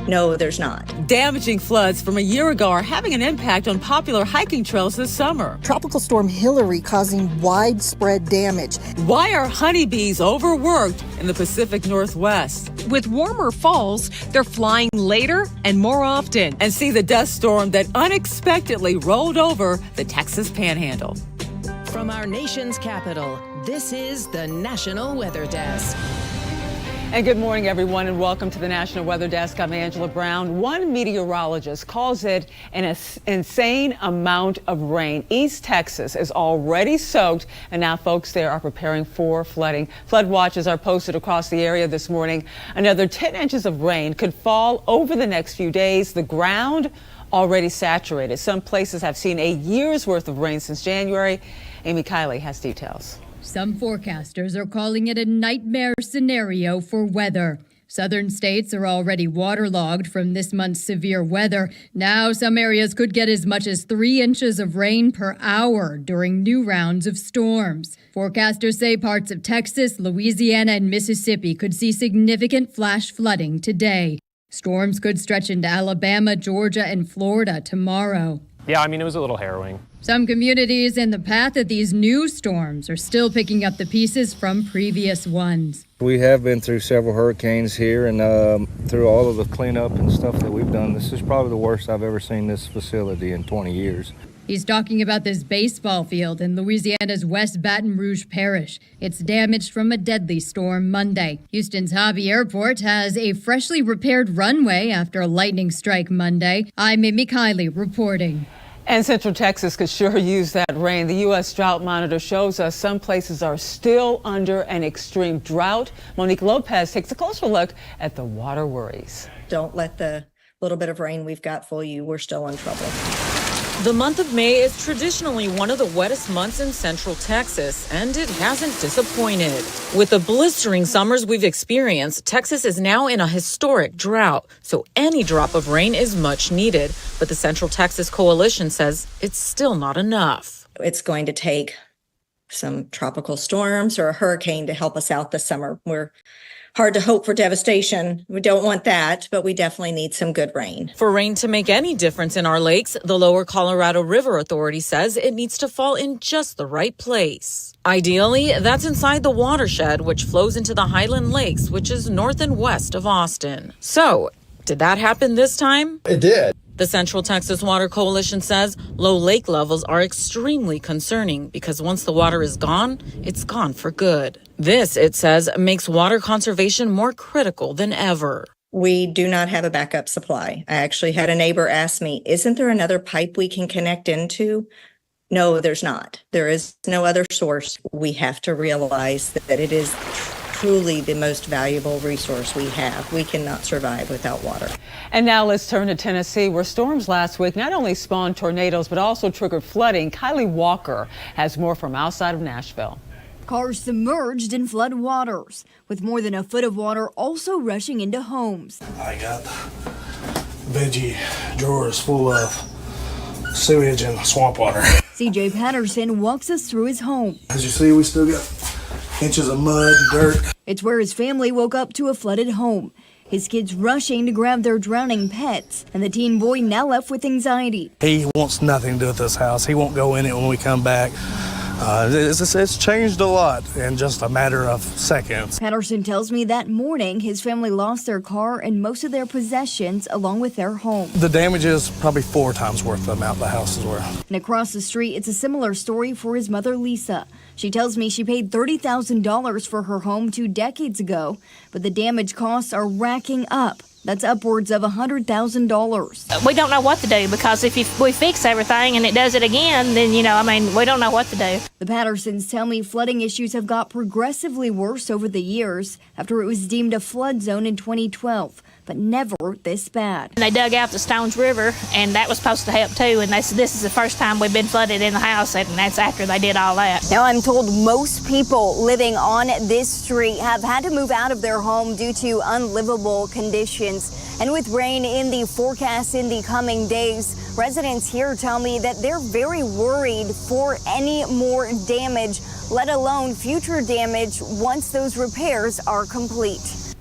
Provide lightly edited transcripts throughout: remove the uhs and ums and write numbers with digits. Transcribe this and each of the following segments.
No, there's not. Damaging floods from a year ago are having an impact on popular hiking trails this summer. Tropical Storm Hillary causing widespread damage. Why are honeybees overworked in the Pacific Northwest? With warmer falls, they're flying later and more often. And see the dust storm that unexpectedly rolled over the Texas Panhandle. From our nation's capital, this is the National Weather Desk. And good morning, everyone, and welcome to the National Weather Desk. I'm Angela Brown. One meteorologist calls it an insane amount of rain. East Texas is already soaked, and now folks there are preparing for flooding. Flood watches are posted across the area this morning. Another 10 inches of rain could fall over the next few days. The ground already saturated. Some places have seen a year's worth of rain since January. Amy Kiley has details. Some forecasters are calling it a nightmare scenario for weather. Southern states are already waterlogged from this month's severe weather. Now some areas could get as much as 3 inches of rain per hour during new rounds of storms. Forecasters say parts of Texas, Louisiana, and Mississippi could see significant flash flooding today. Storms could stretch into Alabama, Georgia, and Florida tomorrow. Yeah, I mean, it was a little harrowing. Some communities in the path of these new storms are still picking up the pieces from previous ones. We have been through several hurricanes here, and through all of the cleanup and stuff that we've done, this is probably the worst I've ever seen this facility in 20 years. He's talking about this baseball field in Louisiana's West Baton Rouge Parish. It's damaged from a deadly storm Monday. Houston's Hobby Airport has a freshly repaired runway after a lightning strike Monday. I'm Amy Kiley reporting. And Central Texas could sure use that rain. The U.S. Drought Monitor shows us some places are still under an extreme drought. Monique Lopez takes a closer look at the water worries. Don't let the little bit of rain we've got fool you. We're still in trouble. The month of May is traditionally one of the wettest months in Central Texas, and it hasn't disappointed. With the blistering summers we've experienced, Texas is now in a historic drought, so any drop of rain is much needed. But the Central Texas Coalition says it's still not enough. It's going to take some tropical storms or a hurricane to help us out this summer. We're hard to hope for devastation. We don't want that, but we definitely need some good rain. For rain to make any difference in our lakes, the Lower Colorado River Authority says it needs to fall in just the right place. Ideally, that's inside the watershed, which flows into the Highland Lakes, which is north and west of Austin. So, did that happen this time? It did. The Central Texas Water Coalition says low lake levels are extremely concerning because once the water is gone, it's gone for good. This, it says, makes water conservation more critical than ever. We do not have a backup supply. I actually had a neighbor ask me, isn't there another pipe we can connect into? No, there's not. There is no other source. We have to realize that it is truly the most valuable resource we have. We cannot survive without water. And now let's turn to Tennessee, where storms last week not only spawned tornadoes, but also triggered flooding. Kylie Walker has more from outside of Nashville. Cars submerged in flood waters, with more than a foot of water also rushing into homes. I got veggie drawers full of sewage and swamp water. CJ Patterson walks us through his home. As you see, we still got inches of mud and dirt. It's where his family woke up to a flooded home. His kids rushing to grab their drowning pets, and the teen boy now left with anxiety. He wants nothing to do with this house. He won't go in it when we come back. It's changed a lot in just a matter of seconds. Patterson tells me that morning his family lost their car and most of their possessions along with their home. The damage is probably 4 times worth the amount the house is worth. And across the street, it's a similar story for his mother, Lisa. She tells me she paid $30,000 for her home 2 decades ago, but the damage costs are racking up. That's upwards of $100,000. We don't know what to do because if we fix everything and it does it again, then, we don't know what to do. The Pattersons tell me flooding issues have got progressively worse over the years after it was deemed a flood zone in 2012. But never this bad. They dug out the Stones River, and that was supposed to help too. And they said this is the first time we've been flooded in the house, and that's after they did all that. Now I'm told most people living on this street have had to move out of their home due to unlivable conditions. And with rain in the forecast in the coming days, residents here tell me that they're very worried for any more damage, let alone future damage once those repairs are complete.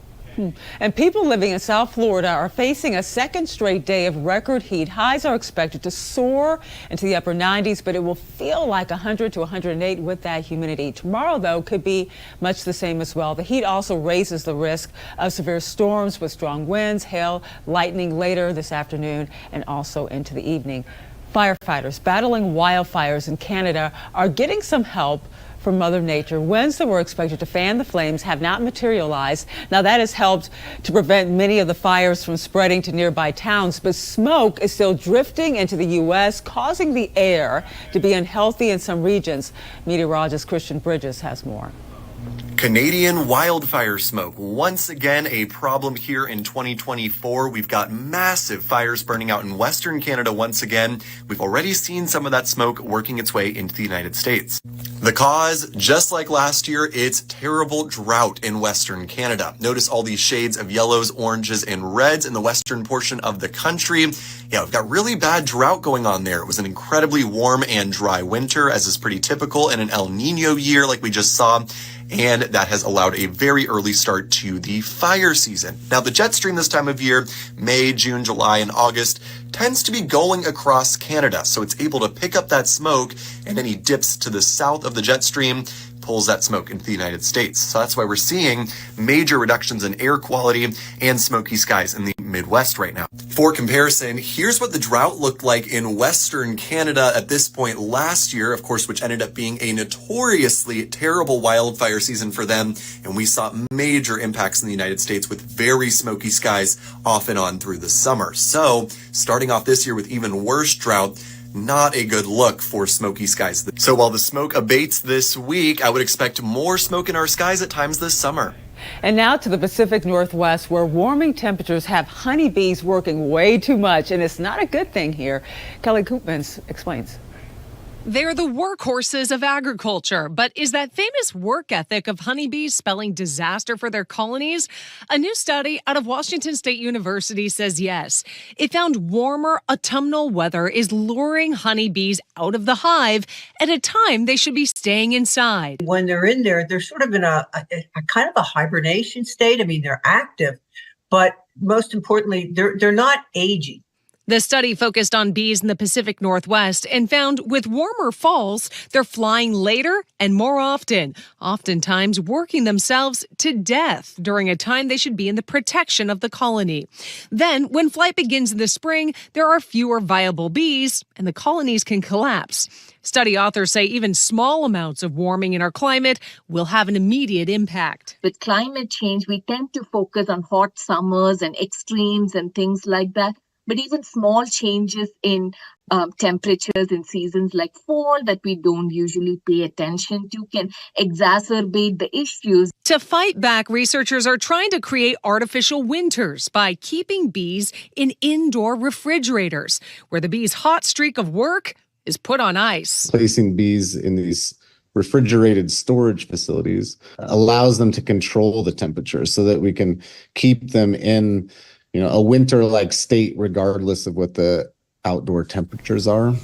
And people living in South Florida are facing a second straight day of record heat. Highs are expected to soar into the upper 90s, but it will feel like 100 to 108 with that humidity. Tomorrow, though, could be much the same as well. The heat also raises the risk of severe storms with strong winds, hail, lightning later this afternoon and also into the evening. Firefighters battling wildfires in Canada are getting some help from Mother Nature. Winds that were expected to fan the flames have not materialized. Now that has helped to prevent many of the fires from spreading to nearby towns, but smoke is still drifting into the U.S., causing the air to be unhealthy in some regions. Meteorologist Christian Bridges has more. Canadian wildfire smoke, once again a problem here in 2024. We've got massive fires burning out in Western Canada once again. We've already seen some of that smoke working its way into the United States. The cause, just like last year, it's terrible drought in Western Canada. Notice all these shades of yellows, oranges, and reds in the western portion of the country. Yeah, we've got really bad drought going on there. It was an incredibly warm and dry winter, as is pretty typical in an El Nino year like we just saw. And that has allowed a very early start to the fire season. Now, the jet stream this time of year, May, June, July, and August, tends to be going across Canada. So it's able to pick up that smoke, and any dips to the south of the jet stream pulls that smoke into the United States. So that's why we're seeing major reductions in air quality and smoky skies in the Midwest right now. For comparison, here's what the drought looked like in Western Canada at this point last year, of course, which ended up being a notoriously terrible wildfire season for them. And we saw major impacts in the United States with very smoky skies off and on through the summer. So starting off this year with even worse drought, not a good look for smoky skies. So while the smoke abates this week, I would expect more smoke in our skies at times this summer. And now to the Pacific Northwest, where warming temperatures have honeybees working way too much, and it's not a good thing here. Kelly Koopmans explains. They're the workhorses of agriculture, but is that famous work ethic of honeybees spelling disaster for their colonies? A new study out of Washington State University says yes. It found warmer autumnal weather is luring honeybees out of the hive at a time they should be staying inside. When they're in there, they're sort of in a kind of a hibernation state. I mean, they're active, but most importantly, they're not aging. The study focused on bees in the Pacific Northwest and found with warmer falls, they're flying later and more often, oftentimes working themselves to death during a time they should be in the protection of the colony. Then, when flight begins in the spring, there are fewer viable bees and the colonies can collapse. Study authors say even small amounts of warming in our climate will have an immediate impact. With climate change, we tend to focus on hot summers and extremes and things like that. But even small changes in temperatures in seasons like fall that we don't usually pay attention to can exacerbate the issues. To fight back, researchers are trying to create artificial winters by keeping bees in indoor refrigerators, where the bee's hot streak of work is put on ice. Placing bees in these refrigerated storage facilities allows them to control the temperature so that we can keep them in a winter-like state regardless of what the outdoor temperatures are.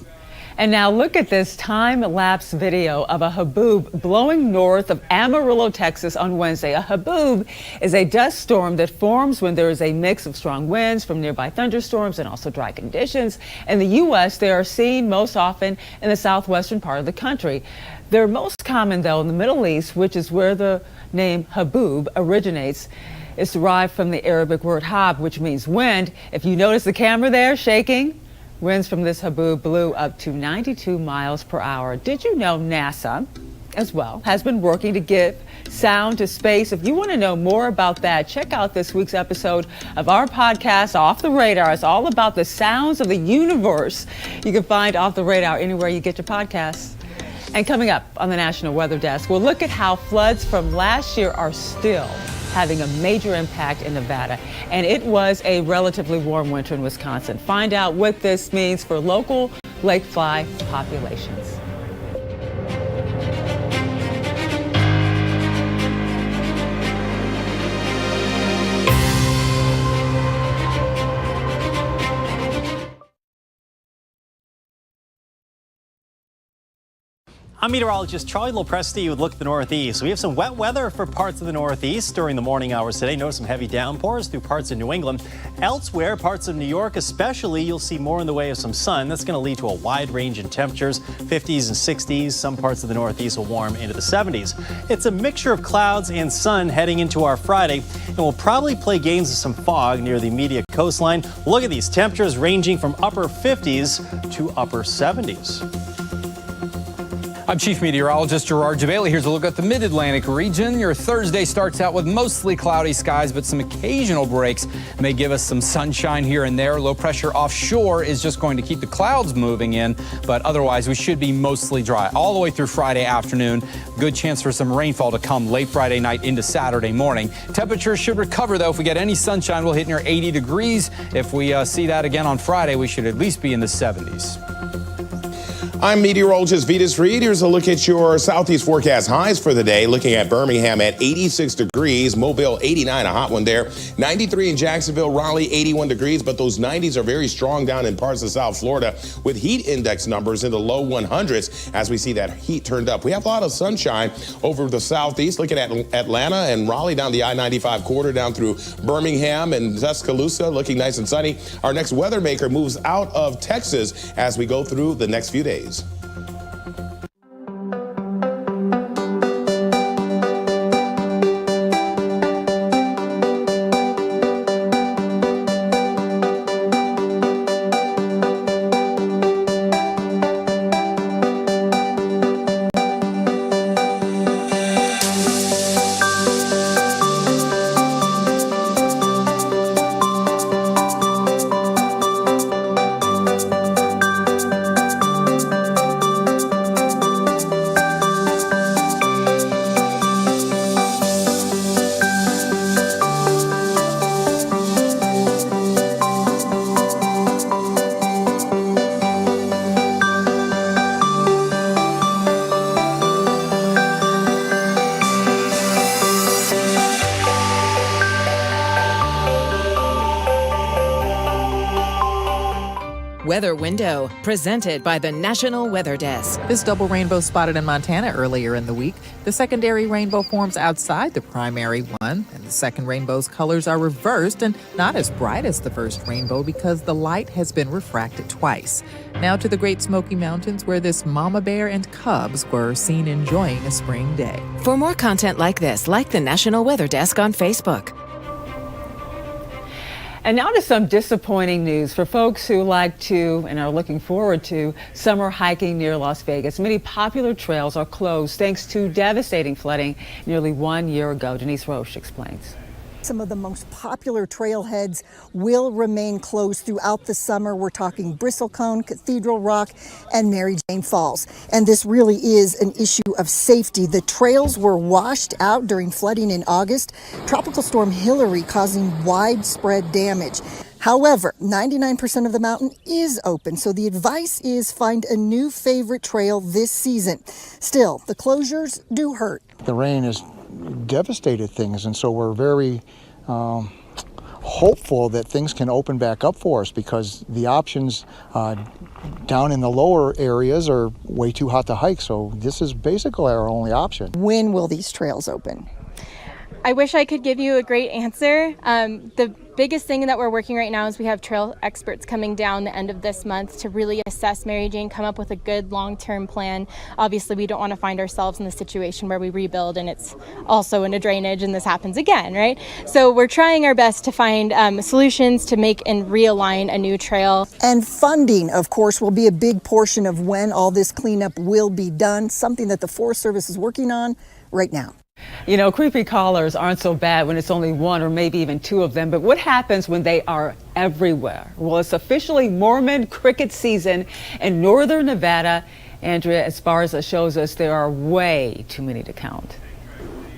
And now look at this time-lapse video of a haboob blowing north of Amarillo, Texas on Wednesday. A haboob is a dust storm that forms when there is a mix of strong winds from nearby thunderstorms and also dry conditions. In the U.S., they are seen most often in the southwestern part of the country. They're most common, though, in the Middle East, which is where the name haboob originates. It's derived from the Arabic word hab, which means wind. If you notice the camera there shaking, winds from this haboob blew up to 92 miles per hour. Did you know NASA, as well, has been working to give sound to space? If you want to know more about that, check out this week's episode of our podcast, Off the Radar. It's all about the sounds of the universe. You can find Off the Radar anywhere you get your podcasts. And coming up on the National Weather Desk, we'll look at how floods from last year are still having a major impact in Nevada. And it was a relatively warm winter in Wisconsin. Find out what this means for local lake fly populations. I'm meteorologist Charlie Lopresti with Look at the Northeast. We have some wet weather for parts of the Northeast during the morning hours today. Notice some heavy downpours through parts of New England. Elsewhere, parts of New York especially, you'll see more in the way of some sun. That's going to lead to a wide range in temperatures, 50s and 60s. Some parts of the Northeast will warm into the 70s. It's a mixture of clouds and sun heading into our Friday, and we'll probably play games of some fog near the immediate coastline. Look at these temperatures ranging from upper 50s to upper 70s. I'm Chief Meteorologist Gerard Jabali. Here's a look at the Mid-Atlantic region. Your Thursday starts out with mostly cloudy skies, but some occasional breaks may give us some sunshine here and there. Low pressure offshore is just going to keep the clouds moving in, but otherwise we should be mostly dry all the way through Friday afternoon. Good chance for some rainfall to come late Friday night into Saturday morning. Temperatures should recover, though. If we get any sunshine, we'll hit near 80 degrees. If we see that again on Friday, we should at least be in the 70s. I'm meteorologist Vitas Reed. Here's a look at your southeast forecast highs for the day. Looking at Birmingham at 86 degrees, Mobile 89, a hot one there. 93 in Jacksonville, Raleigh 81 degrees, but those 90s are very strong down in parts of South Florida with heat index numbers in the low 100s as we see that heat turned up. We have a lot of sunshine over the southeast. Looking at Atlanta and Raleigh down the I-95 corridor down through Birmingham and Tuscaloosa, looking nice and sunny. Our next weather maker moves out of Texas as we go through the next few days. Weather Window, presented by the National Weather Desk. This double rainbow spotted in Montana earlier in the week. The secondary rainbow forms outside the primary one, and the second rainbow's colors are reversed and not as bright as the first rainbow because the light has been refracted twice. Now to the Great Smoky Mountains, where this mama bear and cubs were seen enjoying a spring day. For more content like this, like the National Weather Desk on Facebook. And now to some disappointing news for folks who like to and are looking forward to summer hiking near Las Vegas. Many popular trails are closed thanks to devastating flooding nearly 1 year ago. Denise Roche explains. Some of the most popular trailheads will remain closed throughout the summer. We're talking Bristlecone, Cathedral Rock, and Mary Jane Falls. And this really is an issue of safety. The trails were washed out during flooding in August. Tropical Storm Hillary causing widespread damage. However, 99% of the mountain is open, so the advice is find a new favorite trail this season. Still, the closures do hurt. The rain has devastated things, and so we're very hopeful that things can open back up for us because the options down in the lower areas are way too hot to hike, so this is basically our only option. When will these trails open? I wish I could give you a great answer. The biggest thing that we're working right now is we have trail experts coming down the end of this month to really assess Mary Jane, come up with a good long-term plan. Obviously, we don't want to find ourselves in the situation where we rebuild and it's also in a drainage and this happens again, right? So we're trying our best to find solutions to make and realign a new trail. And funding, of course, will be a big portion of when all this cleanup will be done, something that the Forest Service is working on right now. You know, creepy callers aren't so bad when it's only one or maybe even two of them, but what happens when they are everywhere? Well, it's officially Mormon cricket season in northern Nevada. Andrea Esparza shows us there are way too many to count.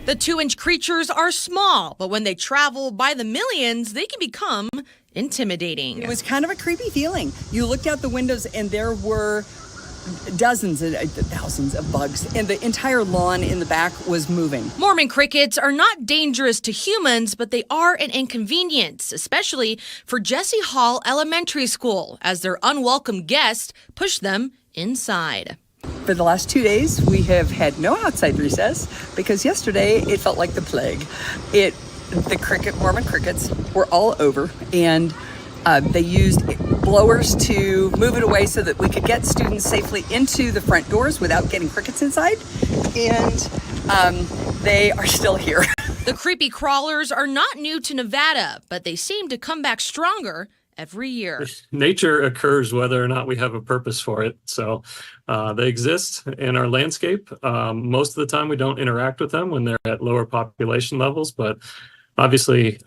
The 2-inch creatures are small, but when they travel by the millions, they can become intimidating. It was kind of a creepy feeling. You looked out the windows and there were dozens and thousands of bugs, and the entire lawn in the back was moving. Mormon crickets are not dangerous to humans, but they are an inconvenience, especially for Jesse Hall Elementary School, as their unwelcome guests push them inside. For the last 2 days, we have had no outside recess because yesterday it felt like the plague. The Mormon Crickets were all over, and they used blowers to move it away so that we could get students safely into the front doors without getting crickets inside, and they are still here. The creepy crawlers are not new to Nevada, but they seem to come back stronger every year. Nature occurs whether or not we have a purpose for it. So they exist in our landscape. Most of the time we don't interact with them when they're at lower population levels, but obviously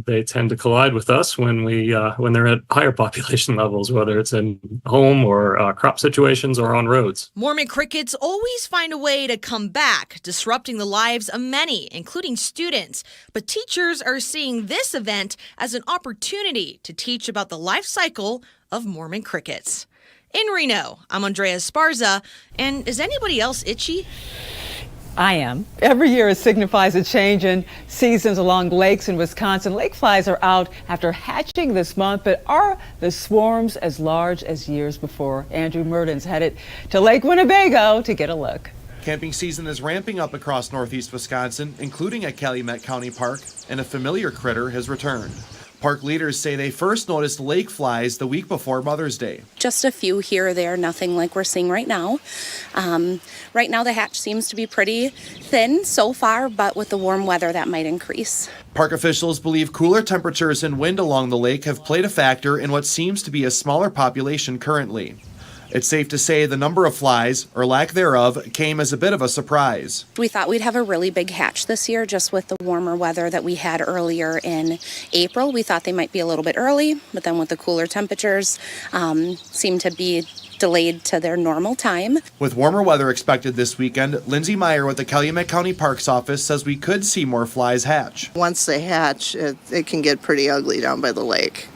they tend to collide with us when they're at higher population levels, whether it's in home or crop situations or on roads. Mormon crickets always find a way to come back, disrupting the lives of many, including students. But teachers are seeing this event as an opportunity to teach about the life cycle of Mormon crickets. In Reno, I'm Andrea Esparza, and is anybody else itchy? I am. Every year it signifies a change in seasons along lakes in Wisconsin. Lake flies are out after hatching this month, but are the swarms as large as years before? Andrew Merton's headed to Lake Winnebago to get a look. Camping season is ramping up across northeast Wisconsin, including at Calumet County Park, and a familiar critter has returned. Park leaders say they first noticed lake flies the week before Mother's Day. Just a few here or there, nothing like we're seeing right now. Right now the hatch seems to be pretty thin so far, but with the warm weather that might increase. Park officials believe cooler temperatures and wind along the lake have played a factor in what seems to be a smaller population currently. It's safe to say the number of flies, or lack thereof, came as a bit of a surprise. We thought we'd have a really big hatch this year just with the warmer weather that we had earlier in April. We thought they might be a little bit early, but then with the cooler temperatures, seem to be delayed to their normal time. With warmer weather expected this weekend, Lindsay Meyer with the Calumet County Parks Office says we could see more flies hatch. Once they hatch, it can get pretty ugly down by the lake.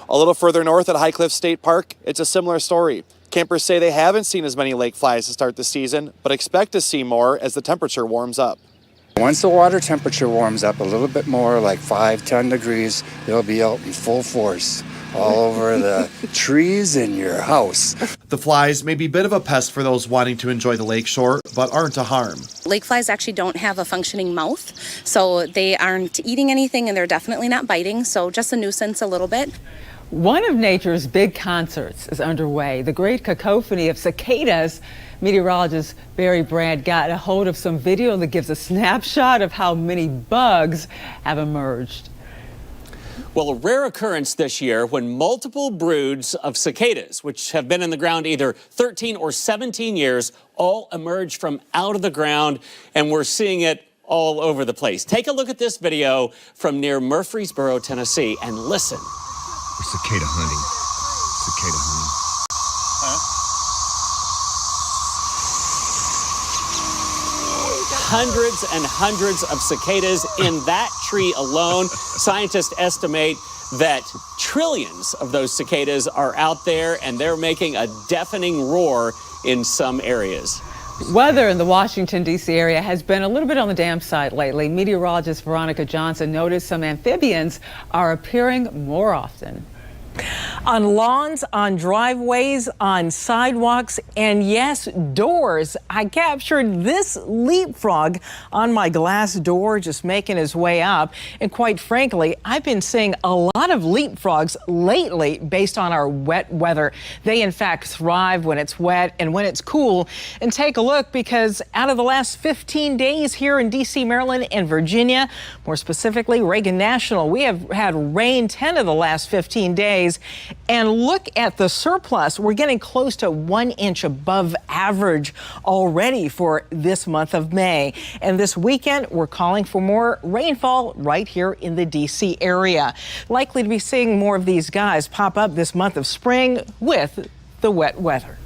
A little further north at High Cliff State Park, it's a similar story. Campers say they haven't seen as many lake flies to start the season, but expect to see more as the temperature warms up. Once the water temperature warms up a little bit more, like 5-10 degrees, they'll be out in full force all over the trees in your house. The flies may be a bit of a pest for those wanting to enjoy the lake shore, but aren't a harm. Lake flies actually don't have a functioning mouth, so they aren't eating anything and they're definitely not biting, so just a nuisance a little bit. One of nature's big concerts is underway. The great cacophony of cicadas. Meteorologist Barry Brandt got a hold of some video that gives a snapshot of how many bugs have emerged. Well, a rare occurrence this year when multiple broods of cicadas, which have been in the ground either 13 or 17 years, all emerge from out of the ground, and we're seeing it all over the place. Take a look at this video from near Murfreesboro, Tennessee, and listen. Cicada hunting. Cicada hunting. Hundreds and hundreds of cicadas in that tree alone. Scientists estimate that trillions of those cicadas are out there, and they're making a deafening roar in some areas. Weather in the Washington, D.C. area has been a little bit on the damp side lately. Meteorologist Veronica Johnson noticed some amphibians are appearing more often. On lawns, on driveways, on sidewalks, and yes, doors. I captured this leapfrog on my glass door, just making his way up. And quite frankly, I've been seeing a lot of leapfrogs lately based on our wet weather. They, in fact, thrive when it's wet and when it's cool. And take a look, because out of the last 15 days here in D.C., Maryland, and Virginia, more specifically Reagan National, we have had rain 10 of the last 15 days. And look at the surplus. We're getting close to 1 inch above average already for this month of May. And this weekend, we're calling for more rainfall right here in the D.C. area. Likely to be seeing more of these guys pop up this month of spring with the wet weather.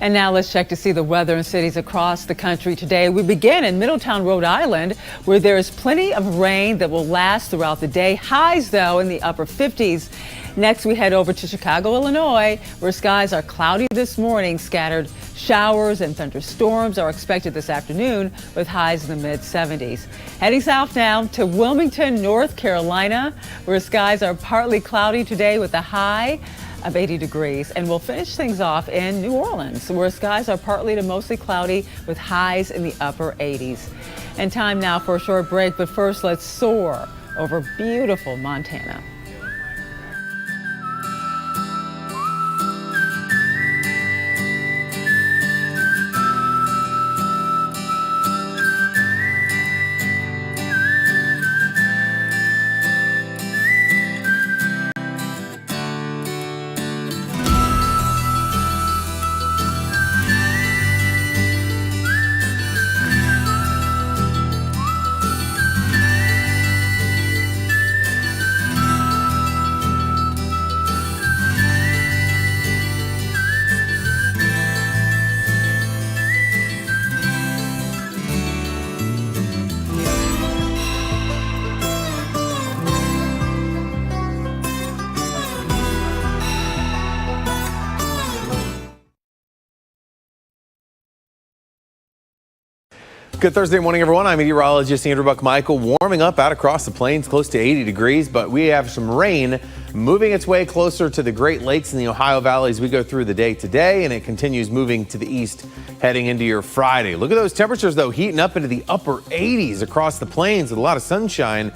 And now let's check to see the weather in cities across the country today. We begin in Middletown, Rhode Island, where there is plenty of rain that will last throughout the day. Highs, though, in the upper 50s. Next, we head over to Chicago, Illinois, where skies are cloudy this morning. Scattered showers and thunderstorms are expected this afternoon, with highs in the mid-70s. Heading south now to Wilmington, North Carolina, where skies are partly cloudy today with a high of 80 degrees. And we'll finish things off in New Orleans, where skies are partly to mostly cloudy with highs in the upper 80s. And time now for a short break, but first let's soar over beautiful Montana. Good Thursday morning, everyone. I'm meteorologist Andrew Buck-Michael. Warming up out across the plains, close to 80 degrees, but we have some rain moving its way closer to the Great Lakes and the Ohio Valley as we go through the day today, and it continues moving to the east heading into your Friday. Look at those temperatures, though, heating up into the upper 80s across the plains with a lot of sunshine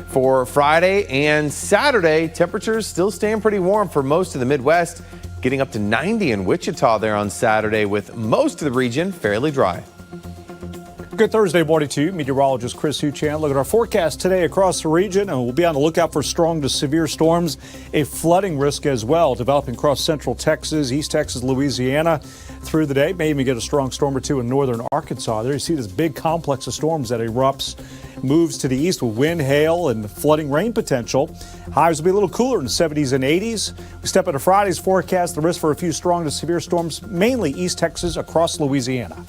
for Friday and Saturday. Temperatures still staying pretty warm for most of the Midwest, getting up to 90 in Wichita there on Saturday, with most of the region fairly dry. Good Thursday morning to you. Meteorologist Chris Huchan. Look at our forecast today across the region, and we'll be on the lookout for strong to severe storms, a flooding risk as well, developing across central Texas, East Texas, Louisiana through the day. May even get a strong storm or two in northern Arkansas. There you see this big complex of storms that erupts, moves to the east with wind, hail, and flooding rain potential. Highs will be a little cooler in the 70s and 80s. We step into Friday's forecast, the risk for a few strong to severe storms, mainly East Texas across Louisiana.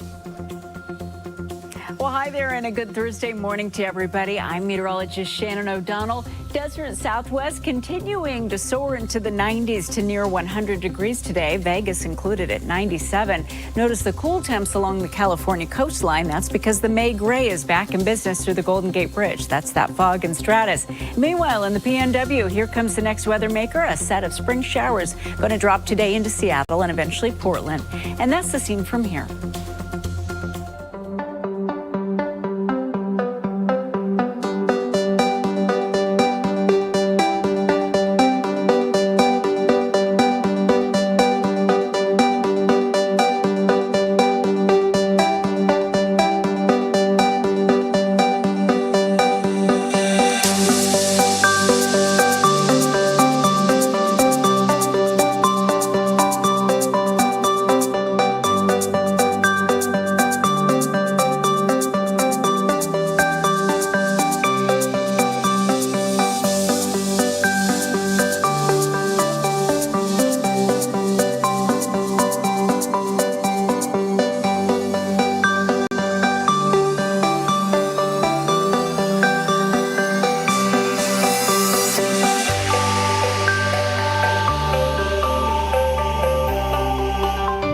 Well, hi there and a good Thursday morning to everybody. I'm meteorologist Shannon O'Donnell. Desert Southwest continuing to soar into the 90s to near 100 degrees today. Vegas included at 97. Notice the cool temps along the California coastline. That's because the May Gray is back in business through the Golden Gate Bridge. That's that fog and stratus. Meanwhile, in the PNW, here comes the next weather maker. A set of spring showers going to drop today into Seattle and eventually Portland. And that's the scene from here.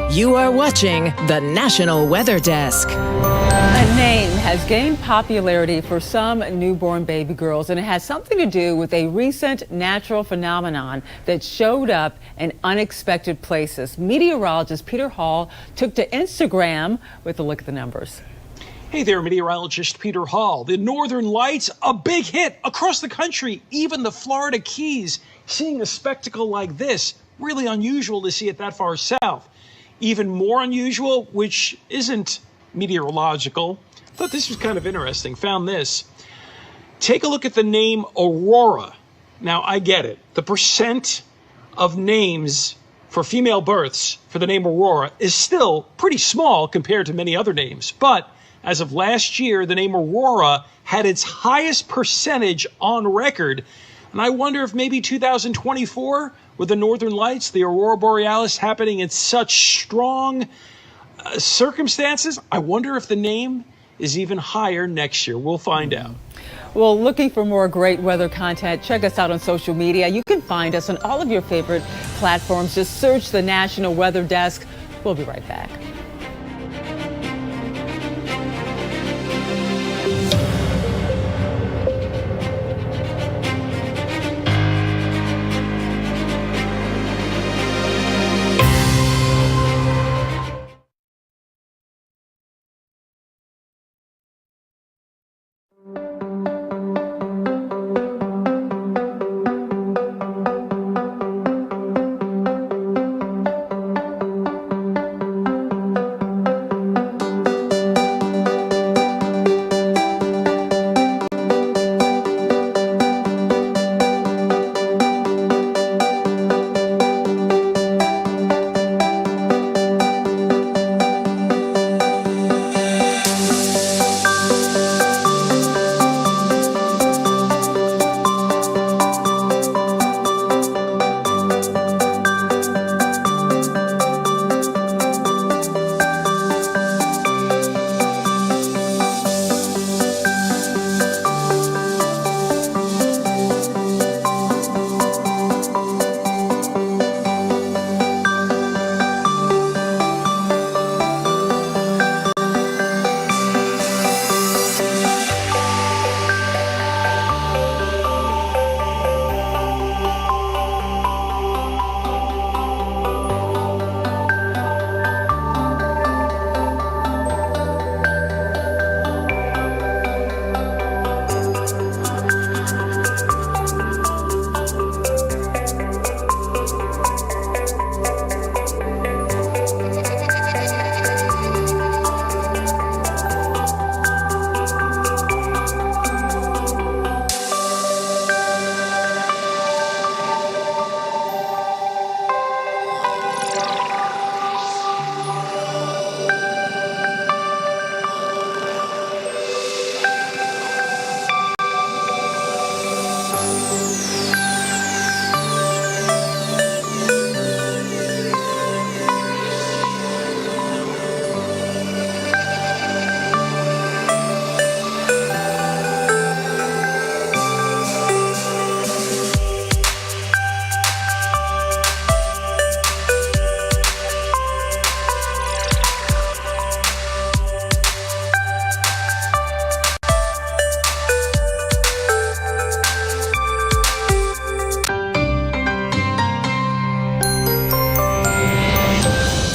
You are watching the National Weather Desk. A name has gained popularity for some newborn baby girls, and it has something to do with a recent natural phenomenon that showed up in unexpected places. Meteorologist Peter Hall took to Instagram with a look at the numbers. Hey there, meteorologist Peter Hall. The Northern Lights, a big hit across the country, even the Florida Keys. Seeing a spectacle like this, really unusual to see it that far south. Even more unusual, which isn't meteorological, thought this was kind of interesting, found this. Take a look at the name Aurora. Now, I get it. The percent of names for female births for the name Aurora is still pretty small compared to many other names. But as of last year, the name Aurora had its highest percentage on record. And I wonder if maybe 2024, with the Northern Lights, the Aurora Borealis happening in such strong circumstances, I wonder if the name is even higher next year. We'll find out. Well, looking for more great weather content, check us out on social media. You can find us on all of your favorite platforms. Just search the National Weather Desk. We'll be right back.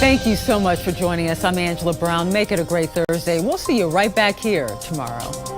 Thank you so much for joining us. I'm Angela Brown. Make it a great Thursday. We'll see you right back here tomorrow.